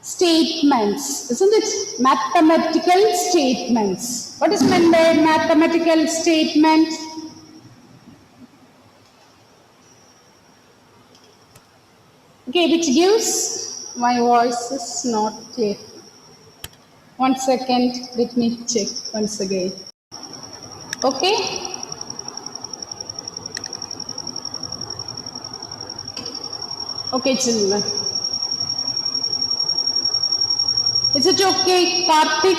statements, isn't it? Mathematical statements. What is meant by mathematical statement? Okay, which gives, my voice is not clear. 1 second, let me check once again. Okay? Okay, children. Is it okay, Karthik?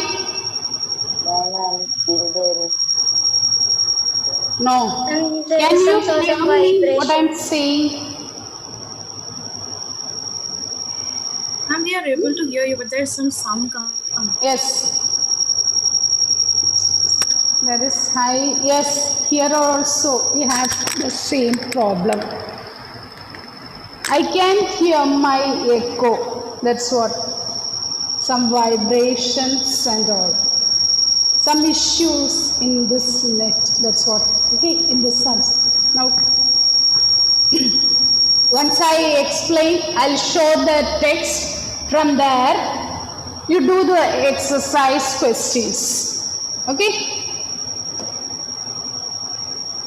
No. And there Can is you some sort hear of me what vibration. I'm saying? Ma'am, we are able to hear you, but there's some sound coming. Yes. That is high. Yes, here also we have the same problem. I can't hear my echo. That's what. Some vibrations and all. Some issues in this net. That's what. Okay, in this sense. Now, once I explain, I'll show the text. From there, you do the exercise questions. Okay?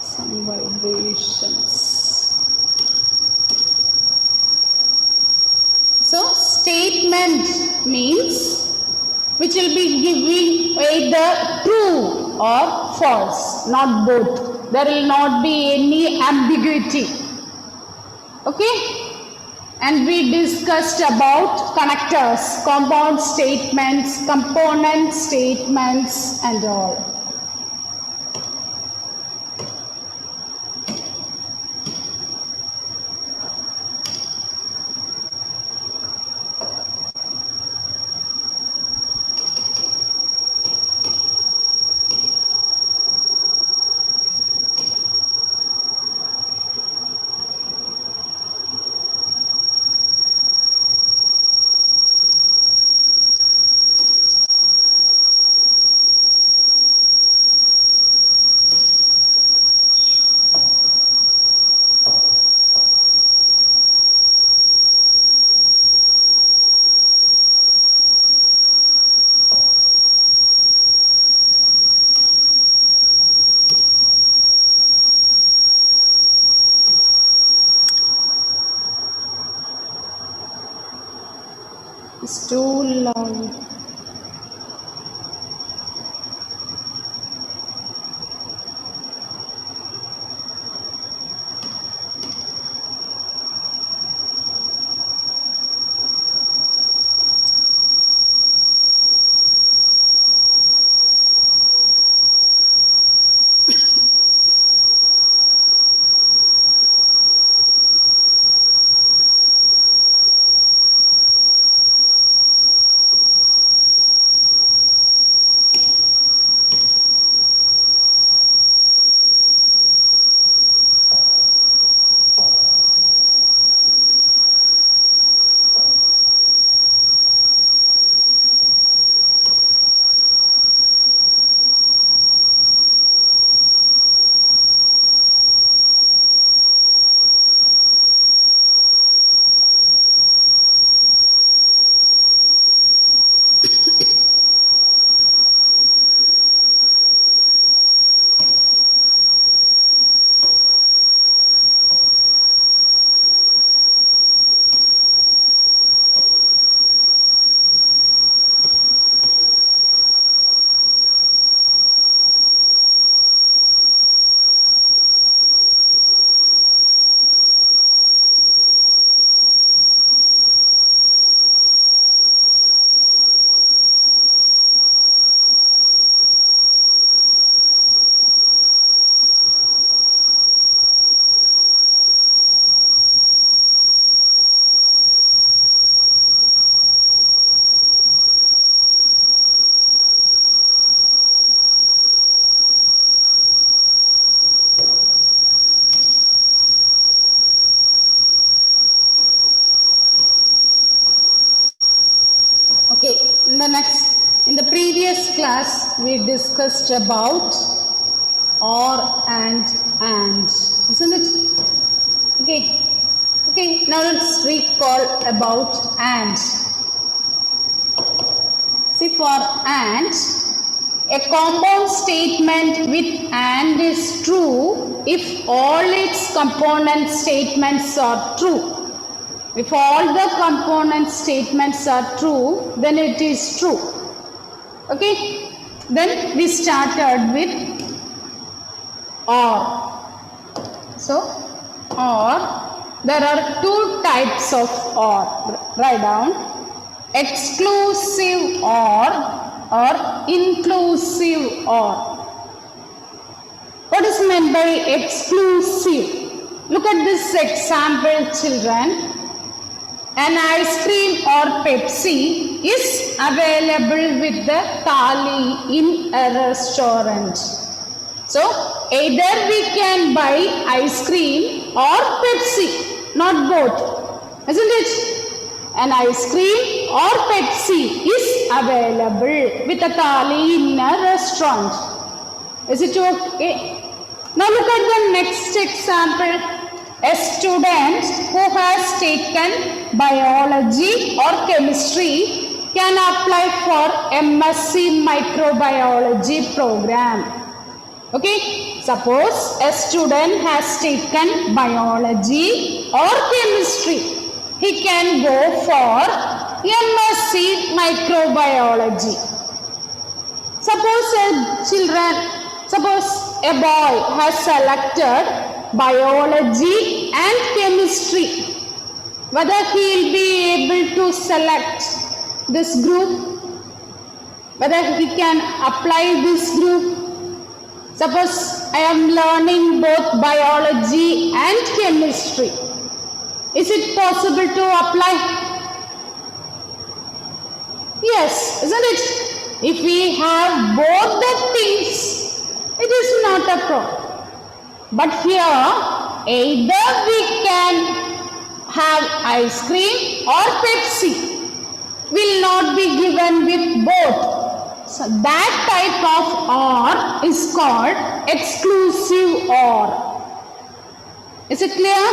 Some vibrations. So, statement means which will be giving either true or false, not both. There will not be any ambiguity. Okay? And we discussed about connectors, compound statements, component statements, and all. It's too loud. Okay, in the previous class, we discussed about or and, isn't it? Okay, now let's recall about and. See, for and, a compound statement with and is true if all its component statements are true. If all the component statements are true, then it is true. Okay? Then we started with or. So, or, there are two types of or. Write down. Exclusive or inclusive or. What is meant by exclusive? Look at this example, children. An ice cream or Pepsi is available with the thali in a restaurant. So, either we can buy ice cream or Pepsi, not both, isn't it? An ice cream or Pepsi is available with a thali in a restaurant. Is it okay? Now look at the next example. A student who has taken biology or chemistry can apply for MSc microbiology program. Okay, suppose a student has taken biology or chemistry. He can go for MSc microbiology. Suppose a boy has selected biology and chemistry. Whether he will be able to select this group, whether he can apply this group. Suppose I am learning both biology and chemistry. Is it possible to apply? Yes, isn't it? If we have both the things, it is not a problem. But here, either we can have ice cream or Pepsi, will not be given with both. So that type of or is called exclusive or. Is it clear?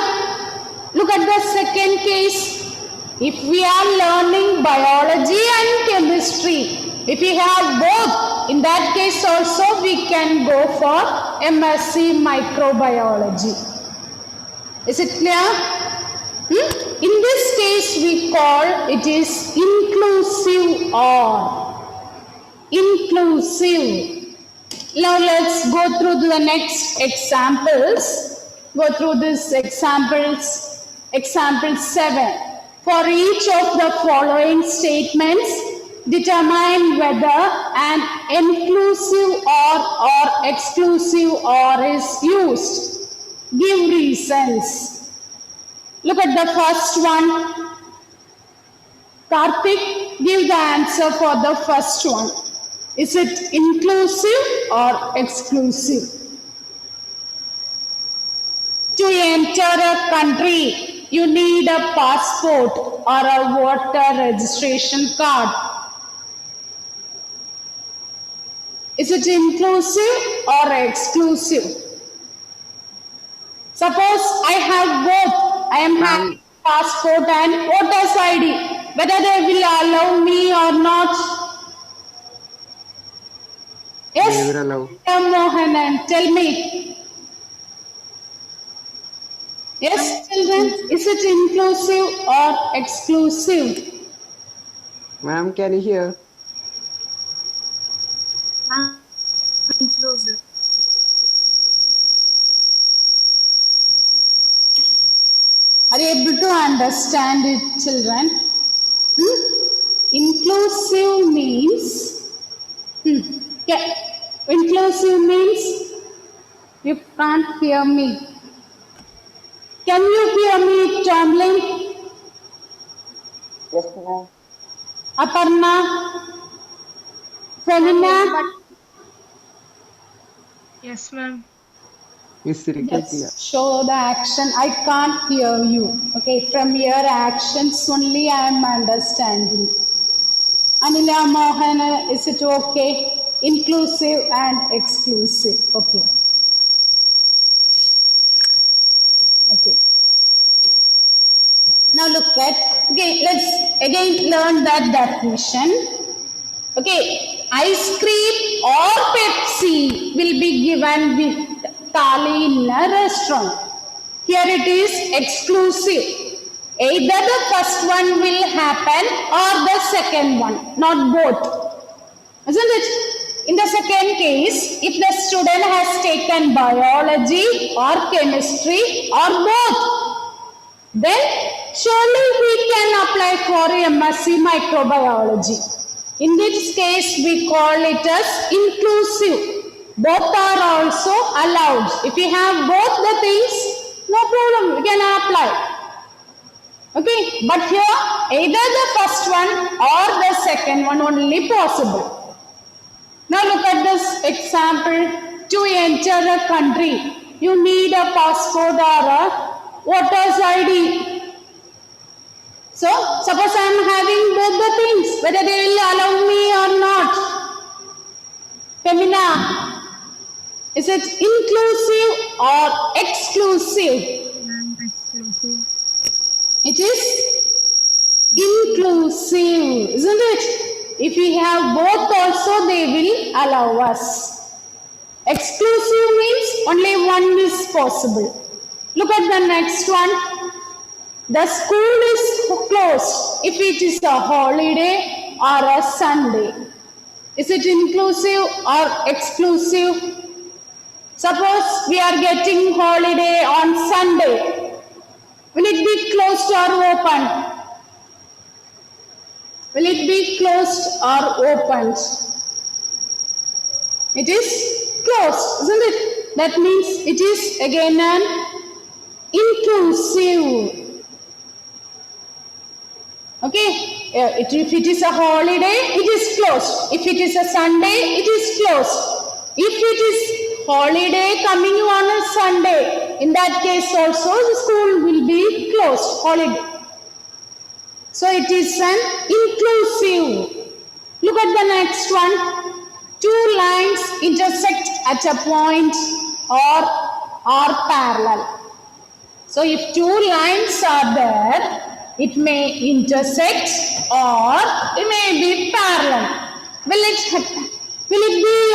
Look at the second case. If we are learning biology and chemistry, if we have both, in that case also we can go for MSc microbiology. Is it clear? In this case we call it is inclusive or. Inclusive. Now let's go through the next examples. Go through these examples. Example 7. For each of the following statements, determine whether an inclusive or exclusive or is used. Give reasons. Look at the first one. Karthik, give the answer for the first one. Is it inclusive or exclusive? To enter a country, you need a passport or a voter registration card. Is it inclusive or exclusive? Suppose I have both. I am having passport and voter's ID. Whether they will allow me or not? Yes? They will allow. Mohanan, tell me. Yes, children, is it inclusive or exclusive? Ma'am, can you hear? Inclusive. Are you able to understand it, children? Inclusive means, yeah. Inclusive means, you can't hear me. Can you hear me, Tamlin? Yes, ma'am. Aparna? Felina? Yes, ma'am. Miss Rikitiya. Let's show the action. I can't hear you. Okay, from your actions only I am understanding. Anila Mohan, is it okay? Inclusive and exclusive. Okay. Okay. Now look at, okay, let's again learn that definition. Okay, ice cream or Pepsi will be given with thali in a restaurant. Here it is exclusive. Either the first one will happen or the second one, not both. Isn't it? In the second case, if the student has taken biology or chemistry or both, then surely we can apply for MSc microbiology. In this case, we call it as inclusive. Both are also allowed. If you have both the things, no problem, we can apply. Okay, but here either the first one or the second one only possible. Now look at this example. To enter a country, you need a passport or a voter's ID. So, suppose I am having both the things, whether they will allow me or not. Femina, is it inclusive or exclusive? Exclusive. It is inclusive, isn't it? If we have both also, they will allow us. Exclusive means only one is possible. Look at the next one. The school is closed if it is a holiday or a Sunday. Is it inclusive or exclusive? Suppose we are getting holiday on Sunday. Will it be closed or open? Will it be closed or opened? It is closed, isn't it? That means it is again an inclusive. Okay, if it is a holiday, it is closed. If it is a Sunday, it is closed. If it is holiday coming on a Sunday, in that case also the school will be closed, holiday. So it is an inclusive. Look at the next one. Two lines intersect at a point or are parallel. So if two lines are there, it may intersect or it may be parallel. Will it be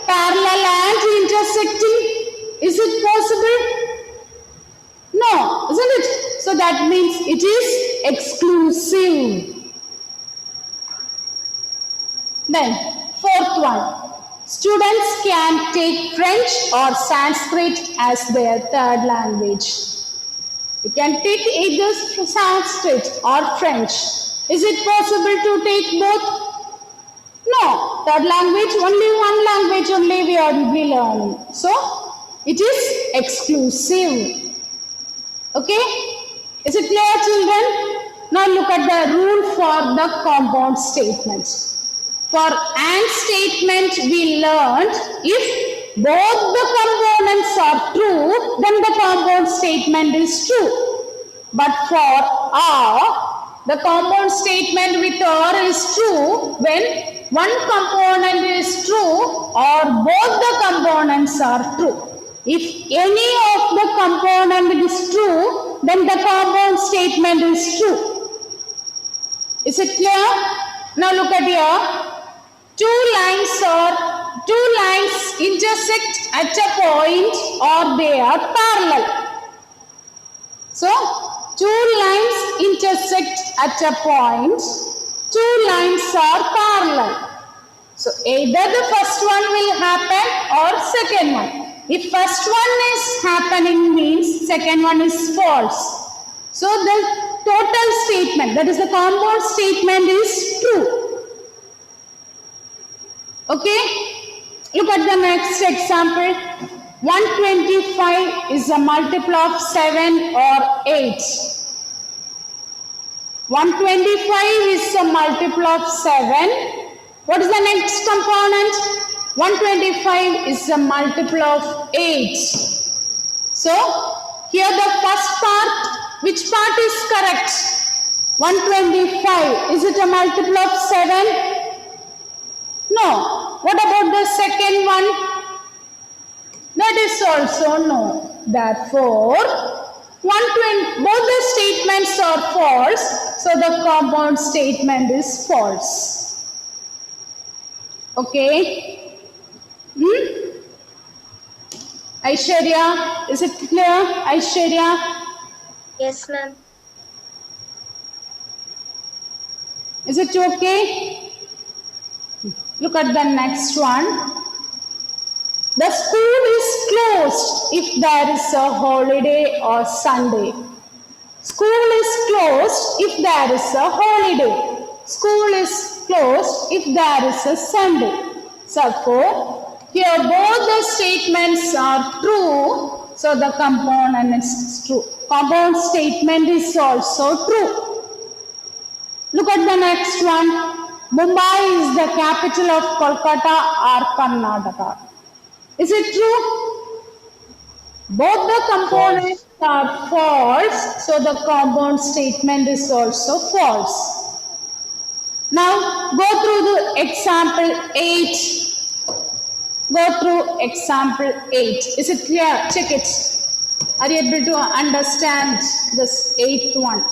parallel and intersecting? Is it possible? No, isn't it? So that means it is exclusive. Then, fourth one. Students can take French or Sanskrit as their third language. You can take either Sanskrit or French. Is it possible to take both? No. Third language, only one language only we are learning. So, it is exclusive. Okay? Is it clear, children? Now look at the rule for the compound statement. For AND statement we learned if both the components are true, then the compound statement is true. But for OR, the compound statement with OR is true when one component is true or both the components are true. If any of the component is true, then the compound statement is true. Is it clear? Now look at here. Two lines intersect at a point or they are parallel. So, two lines intersect at a point, two lines are parallel. So, either the first one will happen or second one. If first one is happening means second one is false. So, the total statement, that is the compound statement is true. Okay, look at the next example. 125 is a multiple of 7 or 8. 125 is a multiple of 7. What is the next component? 125 is a multiple of 8. So, here the first part, which part is correct? 125, is it a multiple of 7? No. What about the second one? That is also no. Therefore, 120, both the statements are false. So, the compound statement is false. Okay. Aishwarya, is it clear? Aishwarya, Yes, ma'am. is it okay? Look at the next one. The school is closed if there is a holiday or Sunday. School is closed if there is a holiday. School is closed if there is a Sunday. So, here both the statements are true. So, the component is true. Compound statement is also true. Look at the next one. Mumbai is the capital of Kolkata or Karnataka. Is it true? Both the components are false, so the compound statement is also false. Now go through the example 8. Go through example 8. Is it clear? Check it. Are you able to understand this 8th one?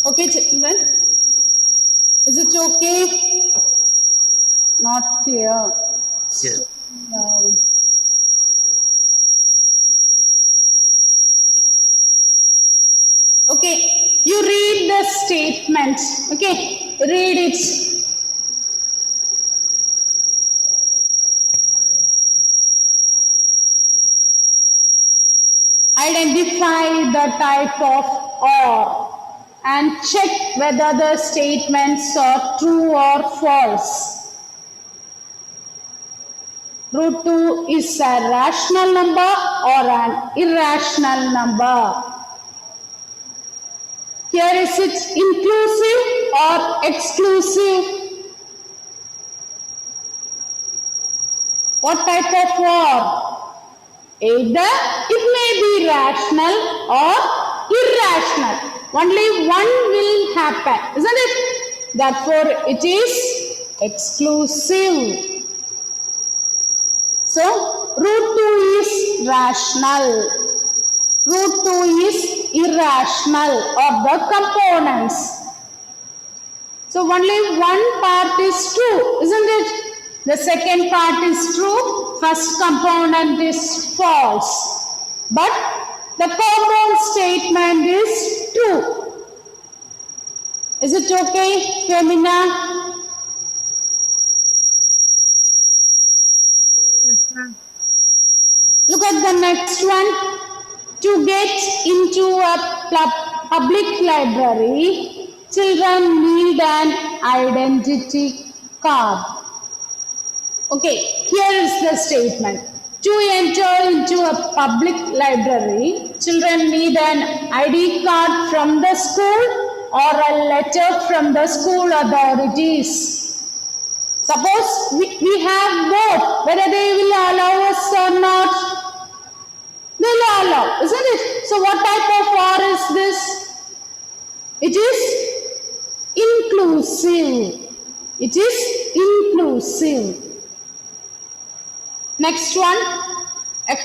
Okay, children. Is it okay? Not clear. Yes. No. Okay, you read the statement. Okay, read it. Identify the type of or and check whether the statements are true or false. Root 2 is a rational number or an irrational number. Here is it inclusive or exclusive? What type of or? Either it may be rational or irrational. Only one will happen, isn't it? Therefore, it is exclusive. So, root 2 is rational. Root 2 is irrational of the components. So, only one part is true, isn't it? The second part is true, first component is false. But the compound statement is true. Is it okay, Femina? Yes, ma'am. Look at the next one. To get into a public library, children need an identity card. Okay, here is the statement. To enter into a public library, children need an ID card from the school or a letter from the school authorities. Suppose we have both, whether they will allow us or not. They will allow, isn't it? So what type of or is this? It is inclusive. It is inclusive. Next one. A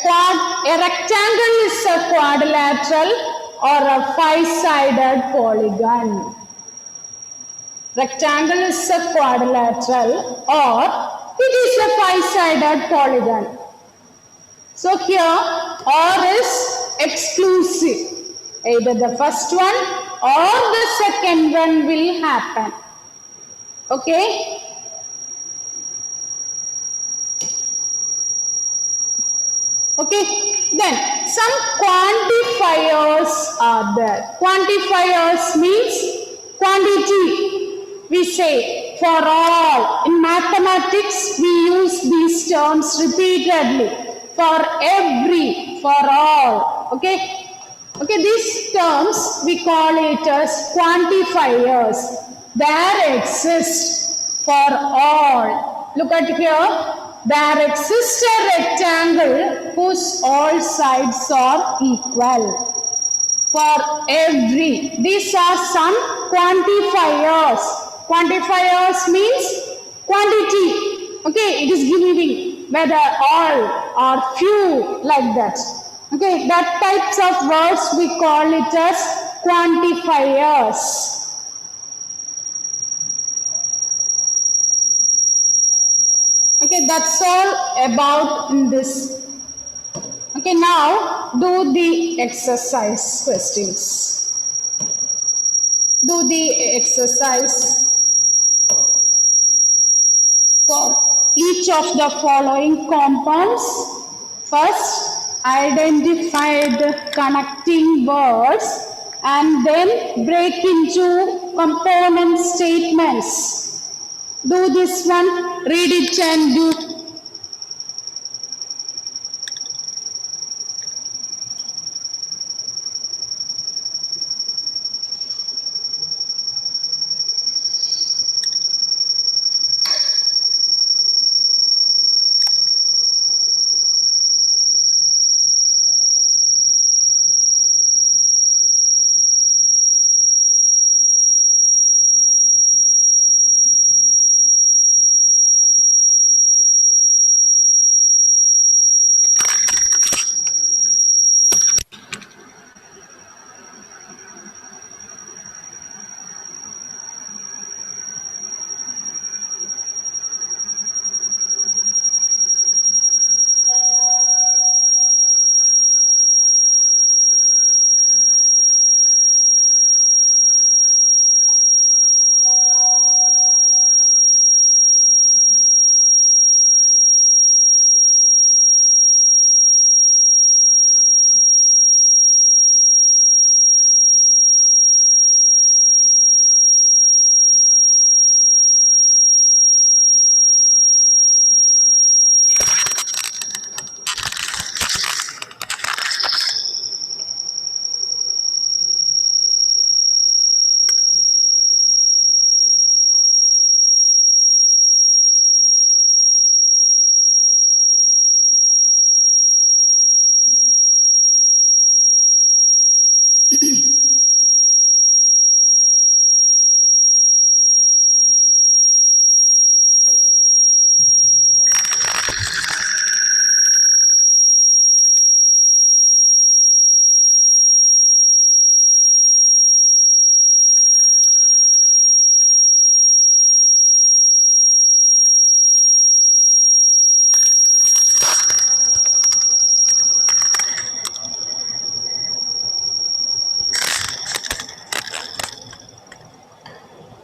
rectangle is a quadrilateral or a five-sided polygon. Rectangle is a quadrilateral or it is a five-sided polygon. So here or is exclusive. Either the first one or the second one will happen. Okay? Okay, then some quantifiers are there. Quantifiers means quantity. We say for all. In mathematics, we use these terms repeatedly. For every, for all. Okay, okay. These terms we call it as quantifiers. There exist for all. Look at here. There exists a rectangle whose all sides are equal. For every. These are some quantifiers. Quantifiers means quantity. Okay, it is giving whether all or few, like that. Okay, that types of words we call it as quantifiers. Okay, that's all about this. Okay, now do the exercise questions. Do the exercise for each of the following compounds. First, identify the connecting words and then break into component statements. Do this one, read it and do.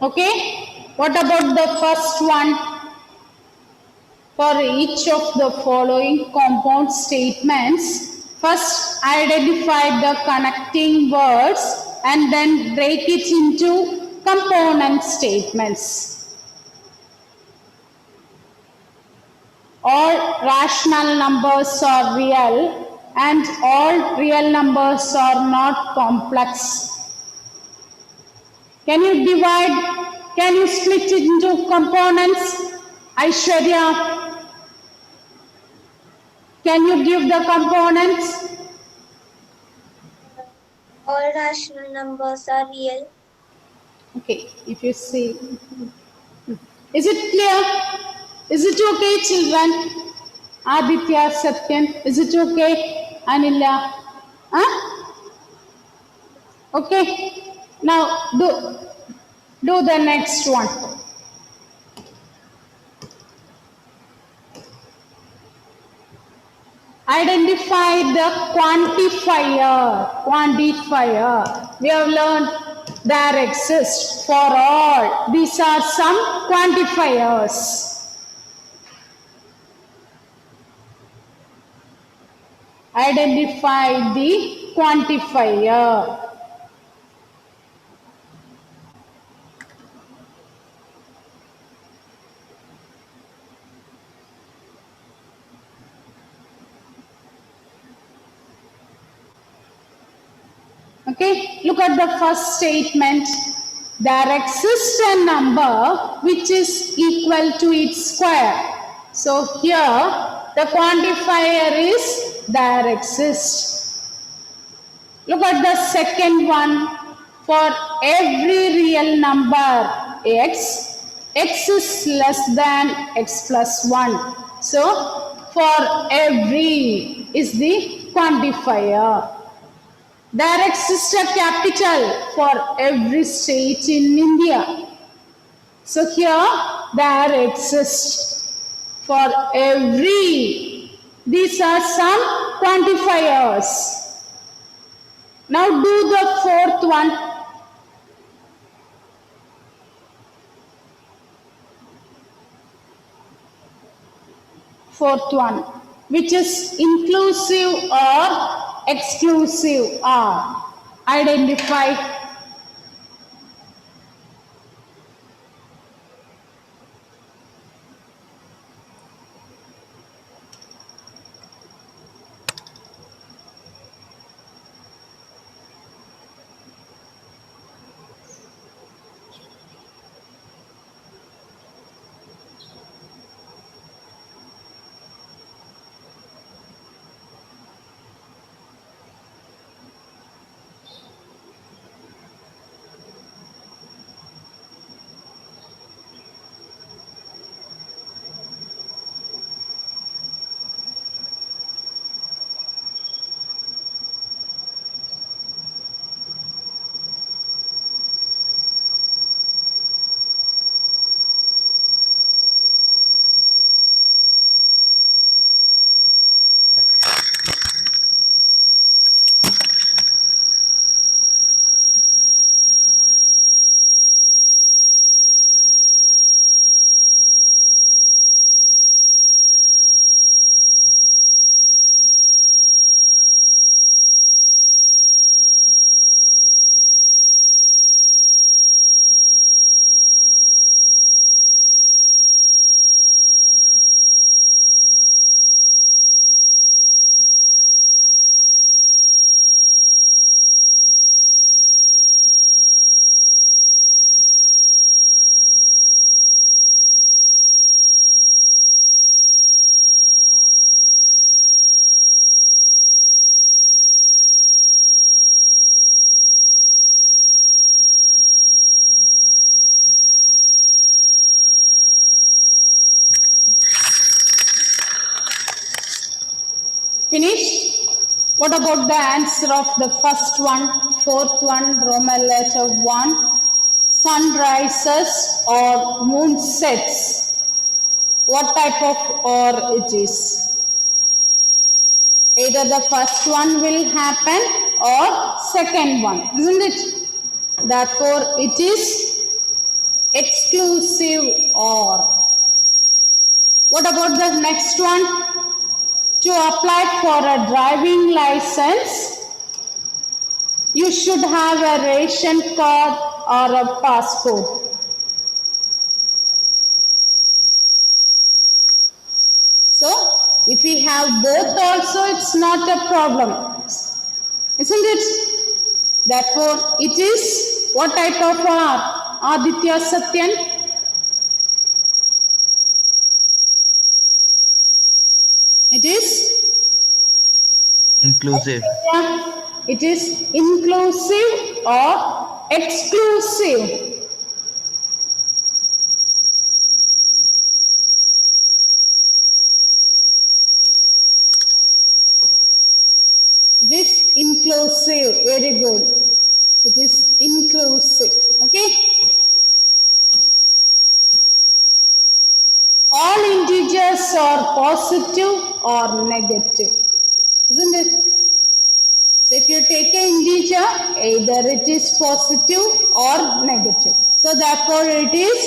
Okay, what about the first one? For each of the following compound statements, first identify the connecting words and then break it into component statements. All rational numbers are real and all real numbers are not complex. Can you divide, can you split it into components? Aishwarya, can you give the components? All rational numbers are real. Okay, if you see. Is it clear? Is it okay, children? Aditya, Satyan, is it okay? Anila? Huh? Okay. Now do the next one. Identify the quantifier. Quantifier. We have learned there exists for all. These are some quantifiers. Identify the quantifier. Okay, look at the first statement. There exists a number which is equal to its square. So here the quantifier is there exists. Look at the second one. For every real number x, x is less than x plus 1. So for every is the quantifier. There exists a capital for every state in India. So here there exists for every. These are some quantifiers. Now do the fourth one. Fourth one, which is inclusive or exclusive or. Identify. Finish? What about the answer of the first one, fourth one, Roman letter 1? Sun rises or moon sets. What type of or it is? Either the first one will happen or second one, isn't it? Therefore, it is exclusive or. What about the next one? To apply for a driving license, you should have a ration card or a passport. So, if we have both also, it's not a problem, isn't it? Therefore, it is what type of R? Aditya, Satyan? It is, Inclusive. it is inclusive or exclusive. It is inclusive. Very good. It is inclusive. Okay. All integers are positive or negative. Isn't it? So if you take an integer, either it is positive or negative. So therefore it is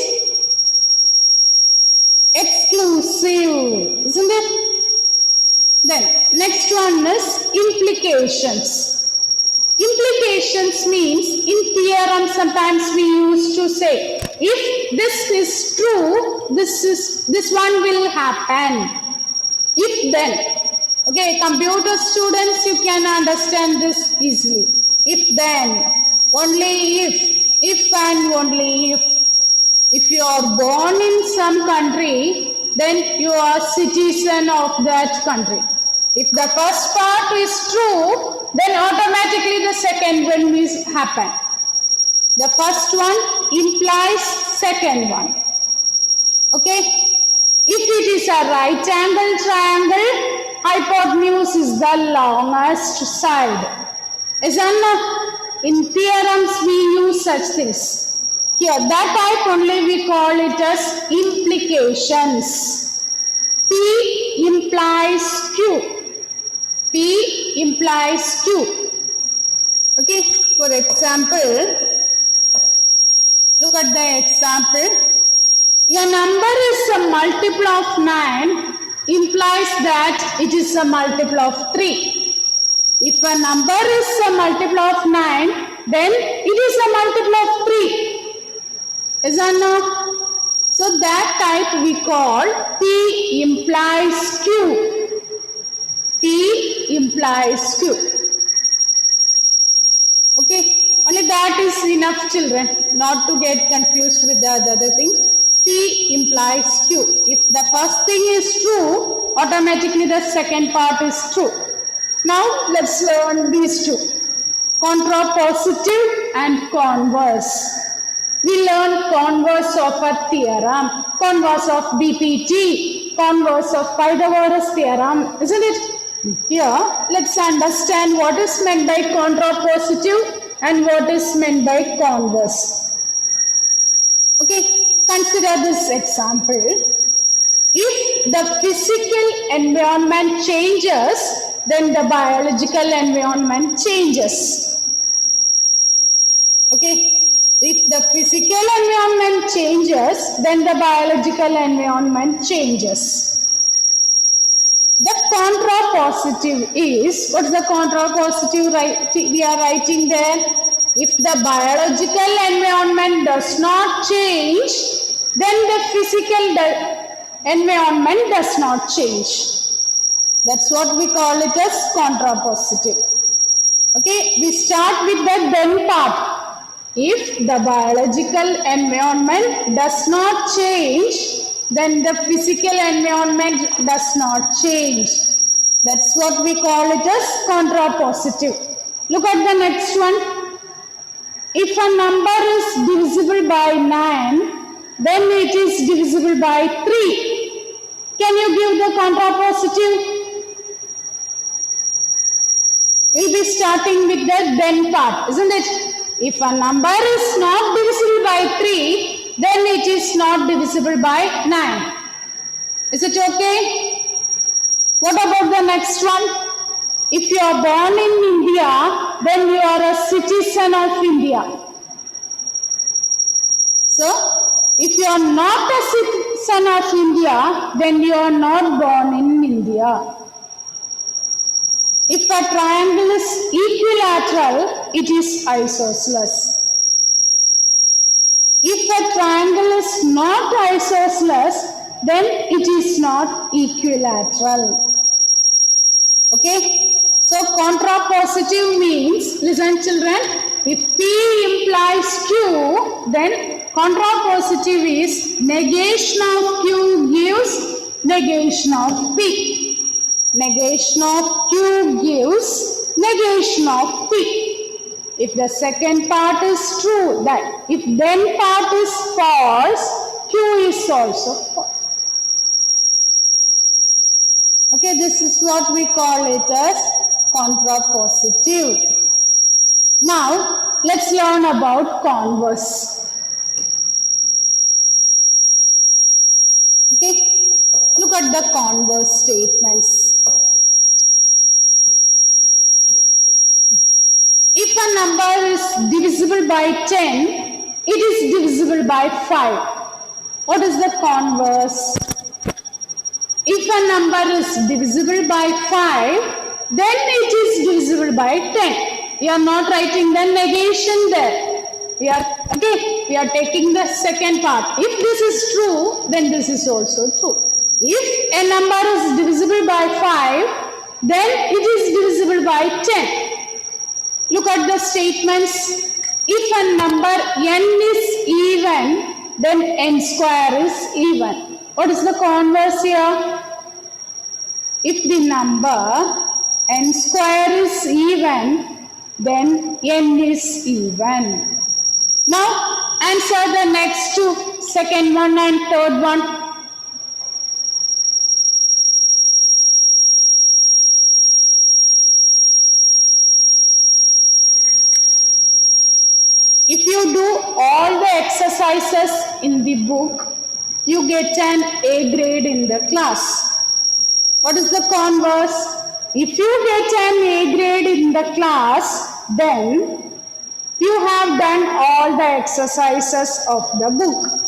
exclusive. Isn't it? Then next one is implications. Implications means in theorem sometimes we used to say if this is true, this one will happen. If then. Okay, computer students, you can understand this easily. If then, only if and only if. If you are born in some country, then you are citizen of that country. If the first part is true, then automatically the second one will happen. The first one implies second one. Okay? If it is a right angle triangle, hypotenuse is the longest side. Is in theorems we use such things. Here, that type only we call it as implications. P implies Q. P implies Q. Okay, for example, look at the example. A number is a multiple of 9 implies that it is a multiple of 3. If a number is a multiple of 9, then it is a multiple of 3. Is that no? So that type we call P implies Q. P implies Q. Okay, only that is enough, children, not to get confused with the other thing. P implies Q. If the first thing is true, automatically the second part is true. Now let's learn these two. Contrapositive and converse. We learn converse of a theorem, converse of BPT, converse of Pythagoras theorem, isn't it? Here, let's understand what is meant by contrapositive and what is meant by converse. Okay, consider this example. If the physical environment changes, then the biological environment changes. Okay. If the physical environment changes, then the biological environment changes. The contrapositive is, what's the contrapositive we are writing there? If the biological environment does not change, then the physical environment does not change. That's what we call it as contrapositive. Okay, we start with the then part. If the biological environment does not change, then the physical environment does not change. That's what we call it as contrapositive. Look at the next one. If a number is divisible by 9, then it is divisible by 3. Can you give the contrapositive? We'll be starting with the then part, isn't it? If a number is not divisible by 3, then it is not divisible by 9. Is it okay? What about the next one? If you are born in India, then you are a citizen of India. So, if you are not a citizen of India, then you are not born in India. If a triangle is equilateral, it is isosceles. If a triangle is not isosceles, then it is not equilateral. Okay? So, contrapositive means, listen children, if P implies Q, then contrapositive is negation of Q gives negation of P. negation of Q gives negation of P. If the second part is true, that if then part is false, Q is also false. Okay, this is what we call it as contrapositive. Now, let's learn about converse. Okay, look at the converse statements. If a number is divisible by 10, it is divisible by 5. What is the converse? If a number is divisible by 5, then it is divisible by 10. We are not writing the negation there. We are taking the second part. If this is true, then this is also true. If a number is divisible by 5, then it is divisible by 10. Look at the statements. If a number n is even, then n square is even. What is the converse here? If the number n square is even, then n is even. Now answer the next two, second one and third one. If you do all the exercises in the book, you get an A grade in the class. What is the converse? If you get an A grade in the class, then you have done all the exercises of the book.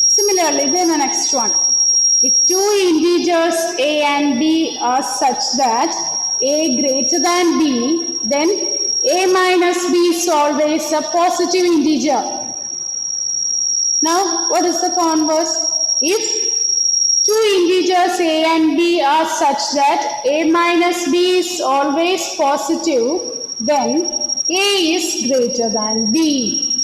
Similarly, then the next one. If two integers A and B are such that A greater than B, then A minus B is always a positive integer. Now, what is the converse? If two integers A and B are such that A minus B is always positive, then A is greater than B.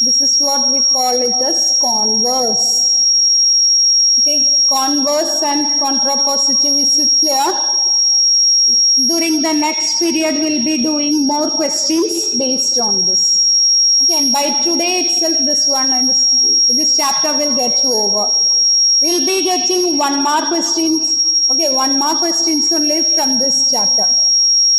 This is what we call it as converse. Okay, converse and contrapositive, is it clear? During the next period, we'll be doing more questions based on this. Okay, and by today itself, this chapter will get you over. We'll be getting 1 mark questions. Okay, 1 mark questions only from this chapter.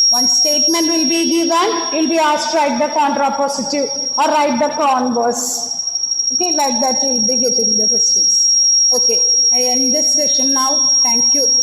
One statement will be given, you'll be asked to write the contrapositive or write the converse. Okay, like that you will be getting the questions. Okay, I end this session now. Thank you.